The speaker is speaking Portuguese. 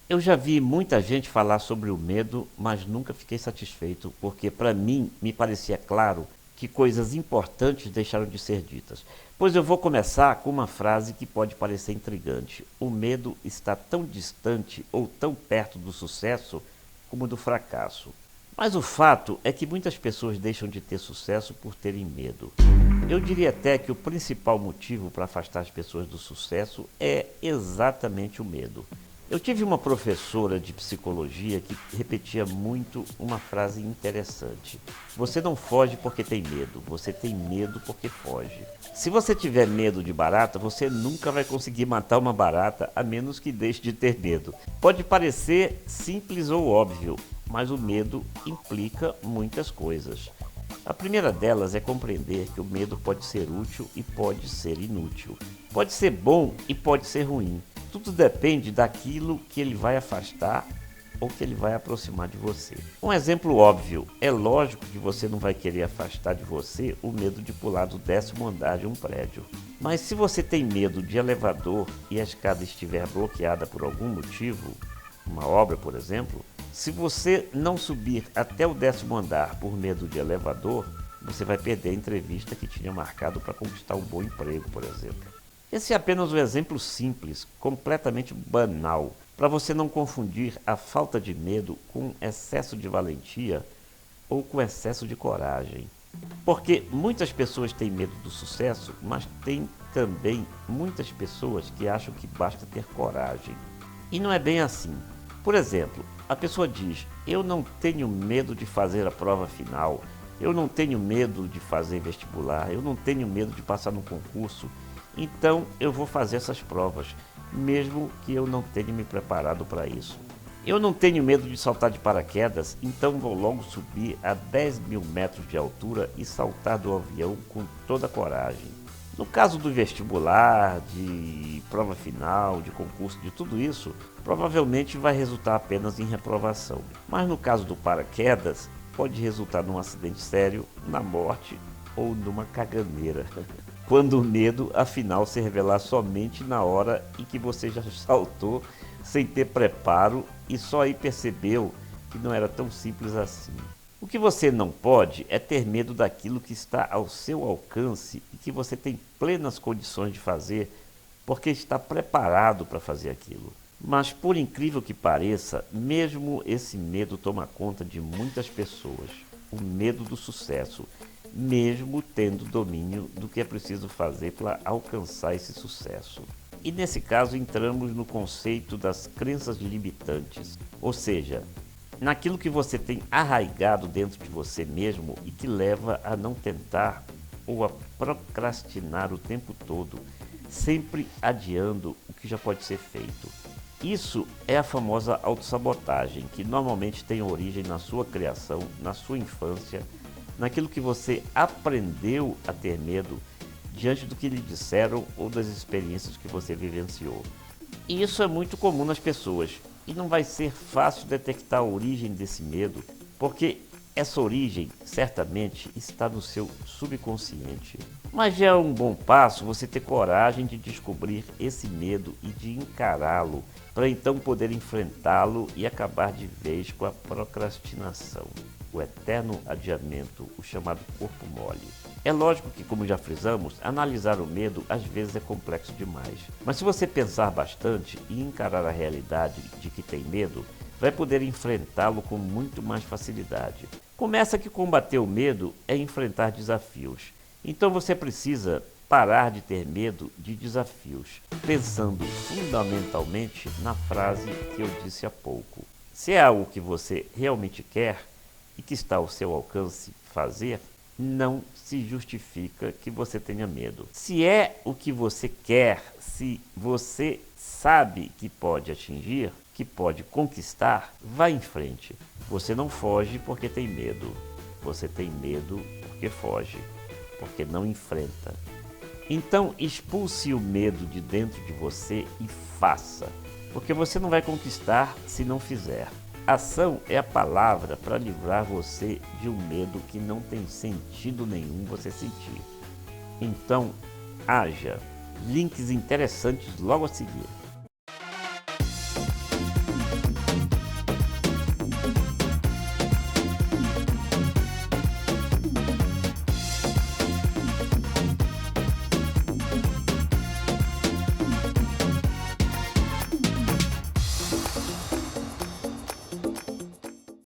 Eu já vi muita gente falar sobre o medo, mas nunca fiquei satisfeito, porque para mim me parecia claro que coisas importantes deixaram de ser ditas. Pois eu vou começar com uma frase que pode parecer intrigante. O medo está tão distante ou tão perto do sucesso como do fracasso. Mas o fato é que muitas pessoas deixam de ter sucesso por terem medo. Eu diria até que o principal motivo para afastar as pessoas do sucesso é exatamente o medo. Eu tive uma professora de psicologia que repetia muito uma frase interessante. Você não foge porque tem medo, você tem medo porque foge. Se você tiver medo de barata, você nunca vai conseguir matar uma barata a menos que deixe de ter medo. Pode parecer simples ou óbvio, mas o medo implica muitas coisas. A primeira delas é compreender que o medo pode ser útil e pode ser inútil. Pode ser bom e pode ser ruim. Tudo depende daquilo que ele vai afastar ou que ele vai aproximar de você. Um exemplo óbvio, é lógico que você não vai querer afastar de você o medo de pular do 10º andar de um prédio. Mas se você tem medo de elevador e a escada estiver bloqueada por algum motivo, uma obra por exemplo, se você não subir até o 10º andar por medo de elevador, você vai perder a entrevista que tinha marcado para conquistar um bom emprego, por exemplo. Esse é apenas um exemplo simples, completamente banal, para você não confundir a falta de medo com excesso de valentia ou com excesso de coragem. Porque muitas pessoas têm medo do sucesso, mas tem também muitas pessoas que acham que basta ter coragem. E não é bem assim. Por exemplo, a pessoa diz: eu não tenho medo de fazer a prova final, eu não tenho medo de fazer vestibular, eu não tenho medo de passar no concurso, então eu vou fazer essas provas, mesmo que eu não tenha me preparado para isso. Eu não tenho medo de saltar de paraquedas, então vou logo subir a 10.000 metros de altura e saltar do avião com toda a coragem. No caso do vestibular, de prova final, de concurso, de tudo isso, provavelmente vai resultar apenas em reprovação. Mas no caso do paraquedas, pode resultar num acidente sério, na morte ou numa caganeira. Quando o medo, afinal, se revelar somente na hora em que você já saltou sem ter preparo e só aí percebeu que não era tão simples assim. O que você não pode é ter medo daquilo que está ao seu alcance e que você tem plenas condições de fazer, porque está preparado para fazer aquilo. Mas, por incrível que pareça, mesmo esse medo toma conta de muitas pessoas. O medo do sucesso, mesmo tendo domínio do que é preciso fazer para alcançar esse sucesso. E nesse caso entramos no conceito das crenças limitantes, ou seja, naquilo que você tem arraigado dentro de você mesmo e que leva a não tentar ou a procrastinar o tempo todo, sempre adiando o que já pode ser feito. Isso é a famosa autossabotagem, que normalmente tem origem na sua criação, na sua infância, naquilo que você aprendeu a ter medo diante do que lhe disseram ou das experiências que você vivenciou. E isso é muito comum nas pessoas. E não vai ser fácil detectar a origem desse medo, porque essa origem certamente está no seu subconsciente. Mas já é um bom passo você ter coragem de descobrir esse medo e de encará-lo, para então poder enfrentá-lo e acabar de vez com a procrastinação, o eterno adiamento, o chamado corpo mole. É lógico que, como já frisamos, analisar o medo às vezes é complexo demais. Mas se você pensar bastante e encarar a realidade de que tem medo, vai poder enfrentá-lo com muito mais facilidade. Começa que combater o medo é enfrentar desafios. Então você precisa parar de ter medo de desafios, pensando fundamentalmente na frase que eu disse há pouco. Se é algo que você realmente quer e que está ao seu alcance fazer, não se justifica que você tenha medo. Se é o que você quer, se você sabe que pode atingir, que pode conquistar, vá em frente. Você não foge porque tem medo. Você tem medo porque foge, porque não enfrenta. Então expulse o medo de dentro de você e faça, porque você não vai conquistar se não fizer. Ação é a palavra para livrar você de um medo que não tem sentido nenhum você sentir. Então, haja. Links interessantes logo a seguir.